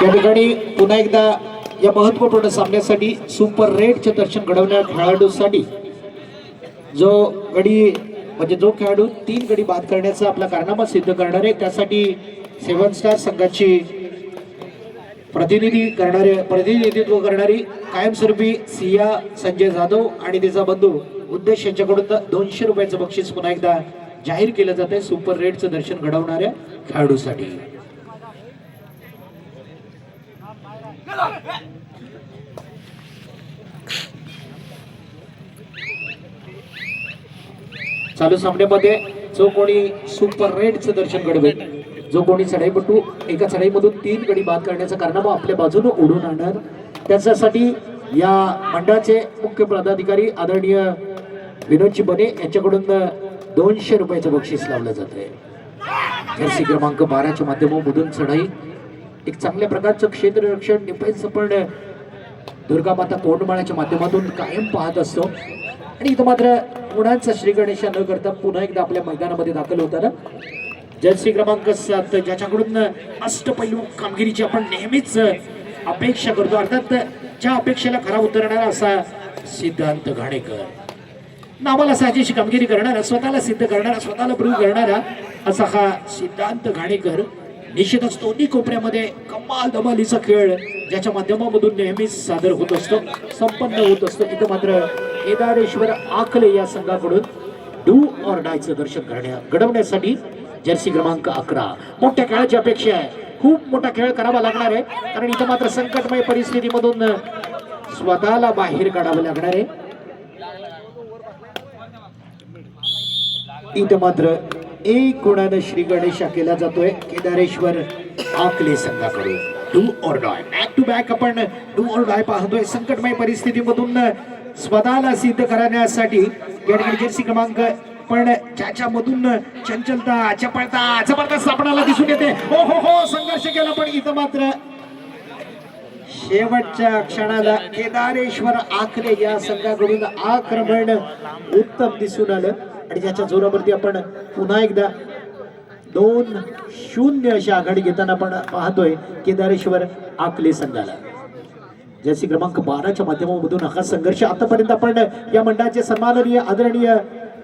या ठिकाणी पुन्हा एकदा या महत्वपूर्ण सामन्यासाठी सुपर रेडचे दर्शन घडवणाऱ्या खेळाडूसाठी जो गडी म्हणजे जो खेळाडू 3 गडी बाद करण्याचा आपला कारनामा सिद्ध करणार आहे त्यासाठी 7 स्टार संघाची प्रतिनिधित्व करणारी कायमस्वरूपी सिया संजय जाधव आणि तिचा बंधू उद्देश यांच्याकडून 200 रुपयाचं बक्षीस पुन्हा एकदा जाहीर केलं जात आहे सुपर रेडचं दर्शन घडवणाऱ्या खेळाडूसाठी. चालू सामन्यामध्ये जो कोणी सुपर रेडचं दर्शन घडवेल, जो कोणी चढाईपटू एका चढाईमधून 3 गडी बाद करण्याचा कारनामा आपल्या बाजूने ओढून आणणार त्याच्यासाठी या मंडळाचे मुख्य पदाधिकारी आदरणीय विनोदजी बने यांच्याकडून 200 रुपयाचं बक्षीस लावलं जात आहे. जर्सी क्रमांक 12च्या माध्यमातून चढाई एक चांगल्या प्रकारचं क्षेत्ररक्षण डिफेन्स आपण दुर्गा माता कोंडमाळ्याच्या माध्यमातून कायम पाहत असतो आणि इथं मात्र गुणांचा श्री गणेशा न करता पुन्हा एकदा आपल्या मैदानामध्ये दाखल होताना जर्सी क्रमांक 7 ज्याच्याकडून अष्टपैलू कामगिरीची आपण नेहमीच अपेक्षा करतो अर्थात ज्या अपेक्षेला खरा उतरणारा असा सिद्धांत घाणेकर नावाला साजेशी कामगिरी करणारा स्वतःला सिद्ध करणारा स्वतःला प्रूव्ह करणारा असा हा सिद्धांत घाणेकर निश्चितच दोन्ही कोपऱ्यामध्ये कमाल धमालीचा खेळ ज्याच्या माध्यमामधून नेहमीच सादर होत असतो संपन्न होत असतो. इथं मात्र केदारेश्वर आखले या संघाकडून डू ऑर डायचं दर्शन घडवण्यासाठी जर्सी क्रमांक 11 मोठ्या खेळाची अपेक्षा आहे. खूप मोठा खेळ करावा लागणार आहे कारण इथं मात्र संकटमय परिस्थितीमधून स्वतःला बाहेर काढावं लागणार आहे. इथं मात्र एक गुणानं श्री गणेशा केला जातोय केदारेश्वर आकले संघाकडून. Do or die back to back आपण डू ऑर डाय पाहतोय संकटमय परिस्थितीमधून स्वतःला सिद्ध करण्यासाठी या ठिकाणी जर्सी क्रमांक पण ज्याच्यामधून चंचलता चपळता जबरदस्त आपणाला दिसून येते. हो हो हो संघर्ष केला पण इथं मात्र शेवटच्या क्षणाला केदारेश्वर आखले या संघाकडून आक्रमण उत्तम दिसून आलं आणि त्याच्या जोरावरती आपण पुन्हा एकदा 2-0 अशी आघाडी घेताना आपण पाहतोय केदारेश्वर आकले संघाला. जर्सी क्रमांक 12च्या माध्यमामधून हा संघर्ष आतापर्यंत आपण या मंडळाचे सन्माननीय आदरणीय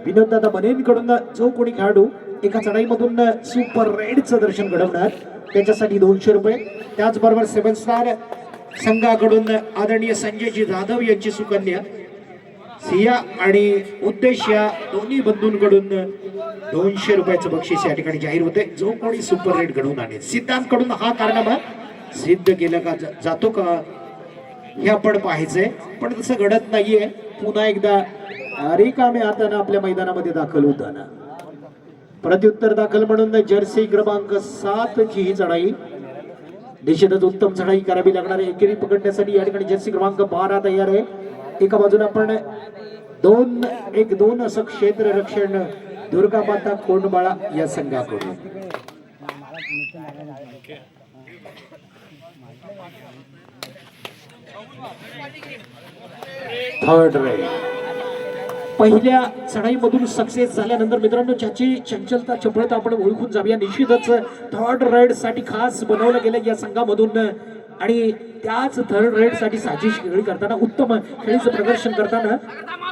विनोददादा बनेंकडून जो कोणी खेळाडू एका चढाईमधून सुपर रेडचं दर्शन घडवणार त्याच्यासाठी 200 रुपये. त्याचबरोबर 7 स्टार संघाकडून आदरणीय संजयजी जाधव यांची सुकन्या सिया आणि उद्देश या दोन्ही बंधूंकडून 200 रुपयाचं बक्षीस या ठिकाणी जाहीर होते. जो कोणी सुपर रेड घडवून आणेल सिद्धांतकडून हा कारनामा सिद्ध केला का जातो का हे आपण पाहायचंय पण तसं घडत नाहीये. पुन्हा एकदा रिकामे हाताने आपल्या मैदानामध्ये दाखल होताना प्रत्युत्तर दाखल म्हणून जर्सी क्रमांक 7 ची ही चढाई निश्चितच उत्तम चढाई करावी लागणार आहे. एकेरी पकडण्यासाठी या ठिकाणी जर्सी क्रमांक 12 तयार आहे. एका बाजूला आपण 2-1-2 असं क्षेत्ररक्षण दुर्गा माता कोंडमाळा या संघाकडून. थर्ड रेड पहिल्या चढाईमधून सक्सेस झाल्यानंतर मित्रांनो ज्याची चंचलता चपळता आपण ओळखून जाऊया. निश्चितच थर्ड रेड साठी खास बनवलं गेलं या संघामधून आणि त्याच थर्ड रेड साठी साजिश खेळी करताना उत्तम खेळीचं प्रदर्शन करताना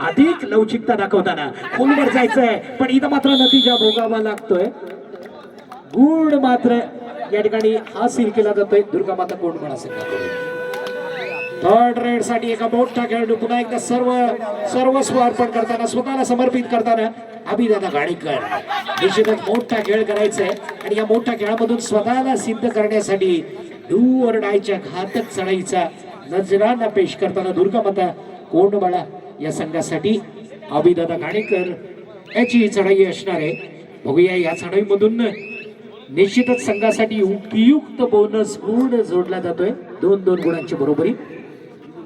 अधिक लवचिकता दाखवताना खोलवर जायचंय पण इथं मात्र नतीजा भोगावा लागतोय. गुड मात्र या ठिकाणी हासिल केला जातोय दुर्गा माता कोंडमाळा संघाकडून. थर्ड रेड साठी एका मोठा खेळाडू पुन्हा एकदा सर्वस्व अर्पण करताना स्वतःला समर्पित करताना अभिदादा घाणेकर. निश्चितच मोठा खेळ करायचा आहे आणि या मोठ्या खेळामधून स्वतःला सिद्ध करण्यासाठी डू ऑर डायच्या घातक चढाईचा नजराना पेश करताना दुर्गा माता कोंडमाळा या संघासाठी अभिदादा घाणेकर याची चढाई असणार आहे. बघूया या चढाईमधून निश्चितच संघासाठी उपयुक्त बोनस गुण जोडला जातोय 2-2 गुणांच्या बरोबरी.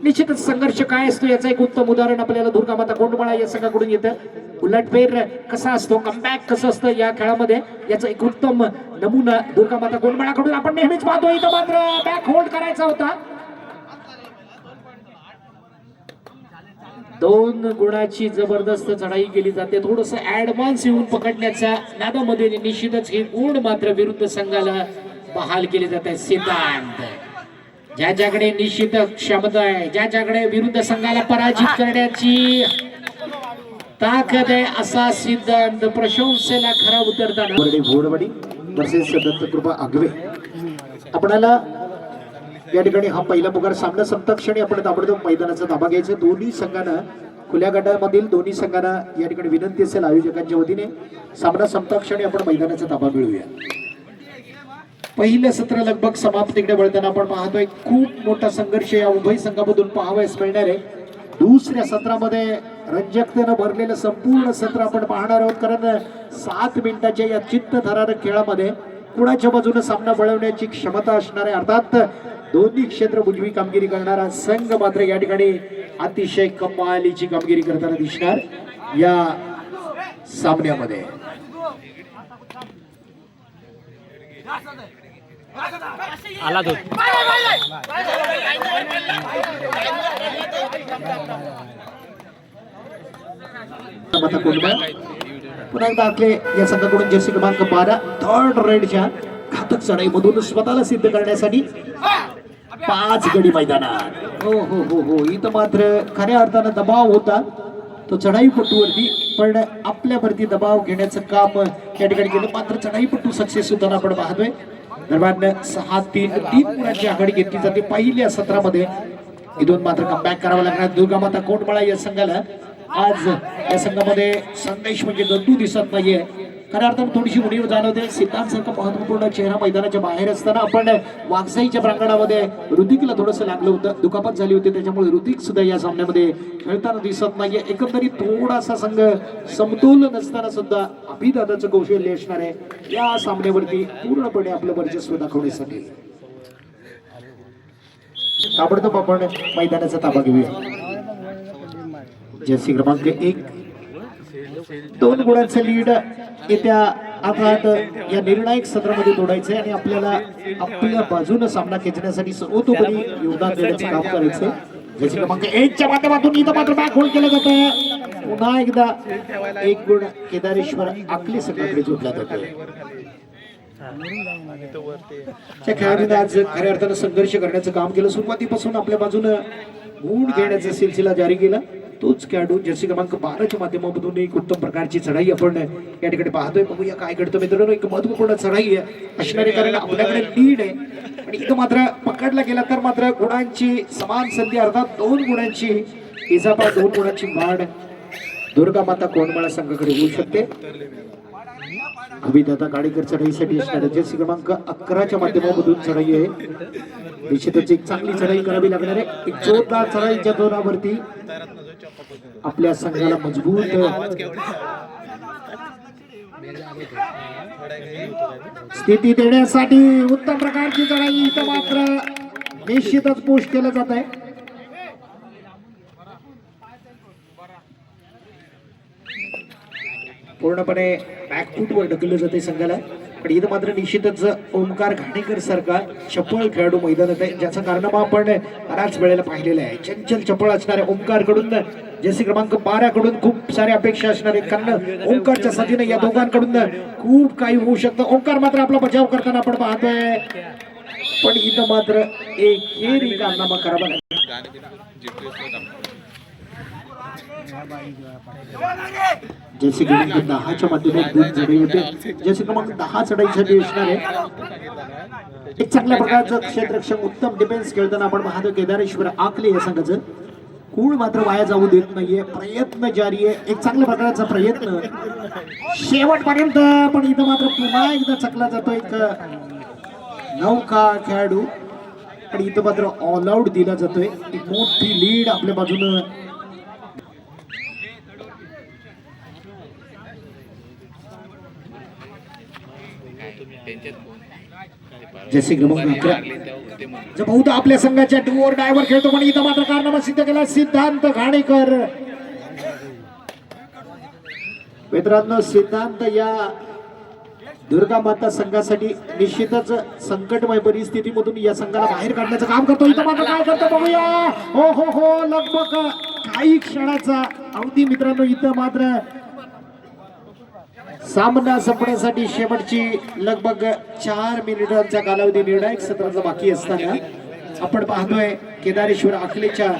निश्चितच संघर्ष काय असतो याचं एक उत्तम उदाहरण आपल्याला दुर्गा माता कोंडमाळा या संघाकडून येतं. उलटफेर कसा असतो कमबॅक कसं असतं या खेळामध्ये याचा एक उत्तम नमुना दुर्गा माता कोंडमाळाकडून आपण नेहमीच पाहतो. इथं मात्र बॅक होल्ड करायचा होता 2 गुणाची जबरदस्त चढाई केली जाते. थोडस ऍडव्हान्स येऊन पकडण्याच्या नादामध्ये निश्चितच हे गुण मात्र विरुद्ध संघाला बहाल केले जात आहे. सिद्धांत ज्याच्याकडे निश्चित क्षमता आहे, ज्याच्याकडे विरुद्ध संघाला पराजित करण्याची ताकद आहे असा सिद्धांत प्रशंसेला खरा उतरताना घोडवडी वर्सेस दत्तकृपा आगवे. आपल्याला या ठिकाणी हा पहिला पुकार सामना संपता क्षणी आपण ताबडतोब मैदानाचा ताबा घ्यायचा. दोन्ही संघांना खुल्या गटामधील दोन्ही संघांना या ठिकाणी विनंती असेल आयोजकांच्या वतीने सामना संपता क्षणी आपण मैदानाचा ताबा मिळवूया. पहिलं सत्र लगभग समाप्तीकडे वळताना आपण पाहतोय खूप मोठा संघर्ष या उभय संघामधून पाहावयास मिळणार आहे. दुसऱ्या सत्रामध्ये रंजकतेनं भरलेलं संपूर्ण सत्र आपण पाहणार आहोत, कारण 7 मिनिटाच्या या चित्तथरारक खेळामध्ये कुणाच्या बाजूने सामना वळवण्याची क्षमता असणार आहे. अर्थात दोन्ही क्षेत्र उजवी कामगिरी करणारा संघ मात्र या ठिकाणी अतिशय कमालीची कामगिरी करताना दिसणार या सामन्यामध्ये. आला तो पुन्हा एकदा आपले या संघाकडून जर्सी क्रमांक 12 थर्ड रेडच्या घातक चढाईमधून स्वतःला सिद्ध करण्यासाठी 5 गडी मैदानात. हो हो हो हो इथं मात्र खऱ्या अर्थानं दबाव होता तो चढाईपट्टूवरती, पण आपल्यावरती दबाव घेण्याचं काम या ठिकाणी केलं. मात्र चढाईपट्टू सक्सेस होताना आपण पाहतोय. दरम्यान 6-3 गुणांची आघाडी घेतली जाते पहिल्या सत्रामध्ये. इथून मात्र कमबॅक करावं लागणार दुर्गामाता कोंडमाळा या संघाला. आज या संघामध्ये संदेश म्हणजे गंदू दिसत नाहीये. खऱ्या अर्थानं थोडीशी उणीव जाणवते. सिद्धांतसारखा महत्वपूर्ण चेहरा मैदानाच्या बाहेर असताना आपण वागसाईच्या प्रांगणामध्ये ऋतिकला थोडंसं लागलं होतं, दुखापत झाली होती, त्याच्यामुळे ऋतिक सुद्धा या सामन्यामध्ये खेळताना दिसत नाहीये. एकंदरीत थोडासा संघ समतोल नसताना सुद्धा अभिदादाचं कौशल्य असणार आहे या सामन्यावरती पूर्णपणे आपलं वर्चस्व दाखवण्यासाठी. ताबडतोब आपण मैदानाचा ताबा घेऊया. जर्सी क्रमांक 1 2 गुणांचं लीड येत्या आघात या निर्णायक सत्रामध्ये तोडायचंय आणि आपल्याला आपल्या बाजूने सामना खेचण्यासाठी सर्वतोपरी योगदान देण्याचं काम करायचंय. जर्सी क्रमांक 1 च्या माध्यमातून इथं मात्र बॅक होल्ड केलं जातं. पुन्हा एकदा 1 गुण केदारेश्वर आकले संघाकडे जोडला जातोय. त्या खेळाडूने आज खऱ्या अर्थानं संघर्ष करण्याचं काम केलं. सुरुवातीपासून आपल्या बाजूने गुण घेण्याचा सिलसिला जारी केला. तोच खेळाडू जर्सी क्रमांक 12 च्या माध्यमातून एक उत्तम प्रकारची चढाई आपण या ठिकाणी पाहतोय. बघूया काय घडतं मित्रांनो. एक महत्वपूर्ण चढाई असणारे, कारण आपल्याकडे लीड आहे आणि इथं मात्र पकडला गेला तर मात्र गुणांची समान संधी, अर्थात 2 गुणांची इजाफा 2 गुणांची वाढ दुर्गामाता कोंडमाळा संघाकडे होऊ शकते. अभिदाता गाडेकर चढाईसाठी असणाऱ्या जर्सी क्रमांक 11 च्या माध्यमातून चढाई आहे. निश्चितच एक चांगली चढाई करावी लागणार आहे. एक जोरदार चढाईच्या जोरावरती आपल्या संघाला मजबूत स्थिती देण्यासाठी उत्तम प्रकारची चढाई इथं मात्र निश्चितच पुश केलं जात आहे. पूर्णपणे बॅकफूटवर ढकललं जाते संघाला, पण इथं मात्र निश्चितच ओमकार घाणेकर सारखा चपळ खेळाडू मैदानात आहे, ज्याचं कारनामा आपण बऱ्याच वेळेला पाहिलेलं आहे. चंचल चपळ असणाऱ्या ओमकार कडून जर्सी क्रमांक 12 कडून खूप साऱ्या अपेक्षा असणार आहेत, कारण ओमकारच्या साथीने या दोघांकडून खूप काही होऊ शकतं. ओमकार मात्र आपला बचाव करताना आपण पाहतोय, पण इथं मात्र एक कारनामा करावा लागेल. जर्सी क्रमांक 10 च्या माध्यमातून चढाई होते. जर्सी क्रमांक 10 चढाईसाठी असणार आहे. एक चांगल्या प्रकारचं क्षेत्ररक्षक उत्तम डिफेन्स खेळताना आपण पाहतो. केदारेश्वर आकले या संघाचं कूळ मात्र वाया जाऊ देत नाहीये, प्रयत्न जारी आहे. एक चांगल्या प्रकारचा प्रयत्न शेवटपर्यंत, पण इथं मात्र पुन्हा एकदा चकला जातो एक नौका खेळाडू, पण इथं मात्र ऑल आउट दिला जातोय. एक मोठी लीड आपल्या बाजूनं जर्सी क्रमांक 11 बहुधा आपल्या संघाच्या डू और डायवर खेळतो, पण इथं मात्र कारनामा सिद्ध केला सिद्धांत घाणेकर. मित्रांनो, सिद्धांत या दुर्गामाता संघासाठी निश्चितच संकटमय परिस्थितीमधून या संघाला बाहेर काढण्याचं काम करतो. इथं मात्र काय करतो बघूया. हो हो हो, लगबग काही क्षणाचा अवधी मित्रांनो. इथं मात्र सामना संपण्यासाठी शेवटची लगभग 4 मिनिटांचा कालावधी निर्णायक सत्राचा बाकी असताना आपण पाहतोय केदारेश्वर आखलेच्या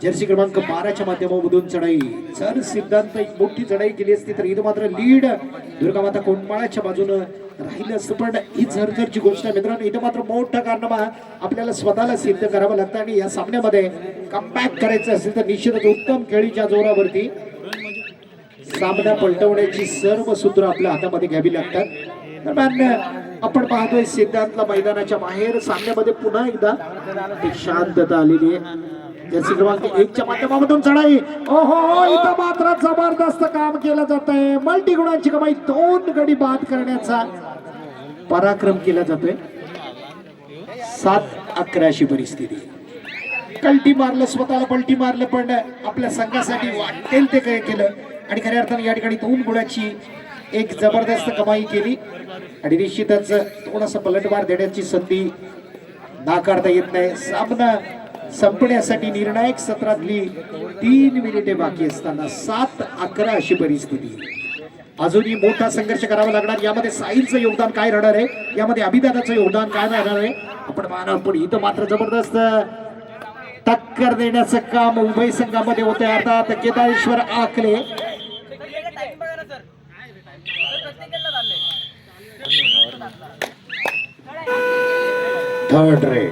जर्सी क्रमांक 12च्या माध्यमामधून चढाई. जर सिद्धांत एक मोठी चढाई केली असती तर इथं मात्र लीड दुर्गामाता कोंडमाळाच्या बाजूनं राहिलं असतं. पण ही झरझरची गोष्ट आहे मित्रांनो. इथं मात्र मोठा कारनामा आपल्याला स्वतःला सिद्ध करावं लागतं आणि या सामन्यामध्ये कमबॅक करायचं असेल तर निश्चितच उत्तम खेळीच्या जोरावरती सामना पलटवण्याची सर्व सूत्र आपल्या हातामध्ये घ्यावी लागतात. दरम्यान आपण पाहतोय सिद्धांतला मैदानाच्या बाहेर सामन्यामध्ये पुन्हा एकदा एक शांतता आलेली आहे. जर्सी क्रमांक 1च्या माध्यमामधून चढाई. ओहो, इथं मात्र जबरदस्त काम केलं जात आहे. मल्टी गुणांची कमाई 2 गडी बाद करण्याचा पराक्रम केला जातोय. 7-11 अशी परिस्थिती. कल्टी मारलं, स्वतःला पलटी मारलं, पण आपल्या संघासाठी वाटेल ते काय केलं आणि खऱ्या अर्थाने या ठिकाणी 2 गुणाची एक जबरदस्त कमाई केली आणि निश्चितच थोडासा पलटवार देण्याची संधी नाकारता येत नाही. सामना संपण्यासाठी निर्णायक सत्रातली 3 मिनिटे बाकी असताना 7-11 अशी परिस्थिती. अजूनही मोठा संघर्ष करावा लागणार. यामध्ये साहिलचं योगदान काय राहणार आहे, यामध्ये अभिदानाचं योगदान काय राहणार आहे आपण पाहणार. पण इथं मात्र जबरदस्त टक्कर देण्याचं काम उभय संघामध्ये होते. आता केदारेश्वर आखले थर्ड रेड.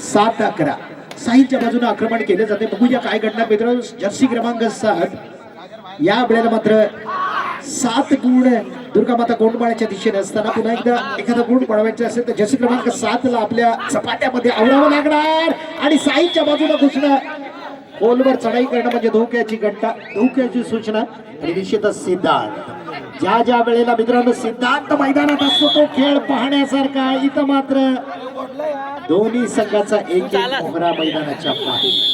7-11 साहिलच्या बाजूने आक्रमण केले जाते. बघूया काय घडणार मित्र. जर्सी क्रमांक 7 या वेळेला मात्र 7 गुण दुर्गामाता कोंडमाळ्याच्या दिशेने असताना पुन्हा एकदा एखादा गुण पडवायचा असेल तर जर्सी क्रमांक 7ला आपल्या सपाट्यामध्ये आवरावं लागणार आणि साहिलच्या बाजूला घुसणं, खोलवर चढाई करणं म्हणजे धोक्याची घंटा, धोक्याची सूचना. आणि निश्चितच सिद्धांत ज्या वेळेला मित्रांनो सिद्धांत मैदानात असतो तो खेळ पाहण्यासारखा. इथं मात्र दोन्ही संघाचा एक मोहरा मैदानाच्या बाहेर.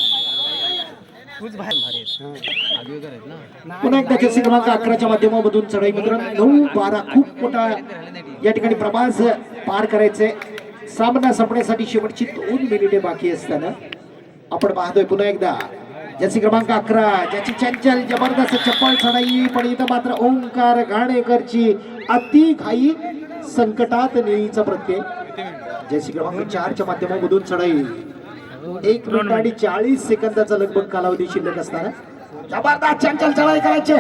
पुन्हा एकदा जर्सी क्रमांक 11च्या माध्यमामधून चढाई मित्रांनो. 9-12 खूप मोठा या ठिकाणी प्रवास पार करायचे. सामना संपण्यासाठी शेवटची 2 मिनिटे बाकी असताना आपण पाहतोय पुन्हा एकदा जर्सी क्रमांक 11 ज्याची चंचल जबरदस्त चप्पल चढाई. पण इथं मात्र ओंकार घाणेकरची अति घाई, संकटात नेईचा प्रत्यय. जर्सी क्रमांक 4च्या माध्यमामधून चढाई. 1 मिनिट आणि 40 सेकंदाचा लगभग कालावधी शिल्लक असताना जबरदस्त चंचल चढाई करायचे.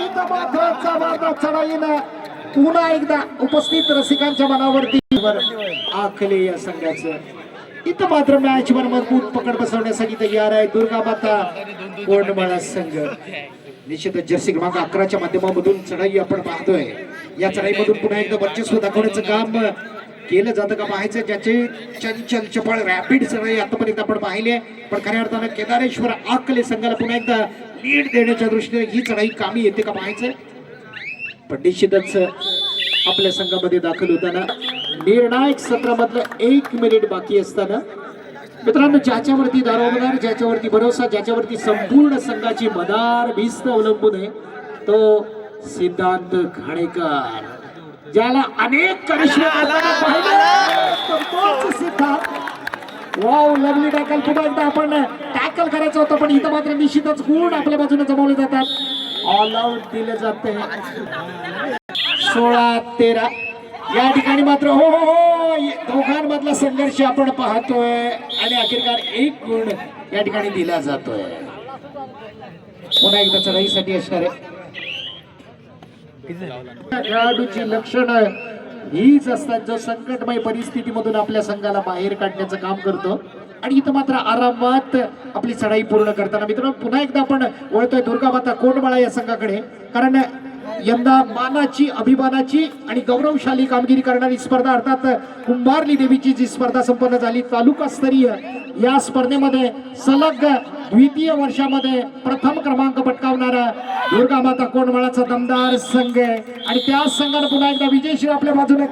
इथं मात्र जबरदस्त चढाईनं पुन्हा एकदा उपस्थित रसिकांच्या मनावरती आखले या संघाचं. इथं मात्र मॅचवर मजबूत पकड बसवण्यासाठी तयार आहे दुर्गामाता कोंडमाळा संघ. निश्चितच जर्सी क्रमांक 11च्या माध्यमामधून चढाई आपण पाहतोय. या चढाईमधून पुन्हा एकदा वर्चस्व दाखवण्याचं काम केलं जातं का पाहायचं. ज्याचे चंचल चपळ रॅपिड चढाई आतापर्यंत आपण पाहिली आहे. पण खऱ्या अर्थानं केदारेश्वर आखले संघाला पुन्हा एकदा लीड देण्याच्या दृष्टीने ही चढाई कामी येते का पाहायचं. पण निश्चितच आपल्या संघामध्ये दाखल होताना निर्णायक सत्रामधलं 1 मिनिट बाकी असताना मित्रांनो ज्याच्यावरती दारोमदार, ज्याच्यावरती भरोसा, ज्याच्यावरती संपूर्ण संघाची मदार भिस्त अवलंबून आहे तो सिद्धांत घाणेकर. ज्याला अनेक करिश्मे करताना पाहिलं तर तोच सिद्धांत. Wow, lovely tackle. पुन्हा एकदा आपण टॅकल करायचं होतं पण इथं मात्र निश्चितच गुण आपल्या बाजूने जमवले जातात. ऑल आउट दिले जाते. 16-13 या ठिकाणी मात्र हो दोघांमधला संघर्ष आपण पाहतोय आणि अखेरकार 1 गुण या ठिकाणी दिला जातोय. पुन्हा एकदा चढाईसाठी असणार आहे. खेळाडूची लक्षणं हीच असतात जो संकटमय परिस्थितीमधून आपल्या संघाला बाहेर काढण्याचं काम करतो आणि इथं मात्र आरामात आपली चढाई पूर्ण करताना मित्रांनो पुन्हा एकदा आपण वळतोय दुर्गामाता कोंडमाळा या संघाकडे. कारण यंदा मानाची, अभिमानाची आणि गौरवशाली कामगिरी करणारी स्पर्धा अर्थात कुंभारली देवीची जी स्पर्धा संपन्न झाली तालुकास्तरीय, या स्पर्धेमध्ये सलग 2य वर्षामध्ये प्रथम क्रमांक पटकावणारा दुर्गामाता कोंडमाळाचा दमदार संघ आहे आणि त्या संघाने पुन्हा एकदा विजयश्री आपल्या बाजूने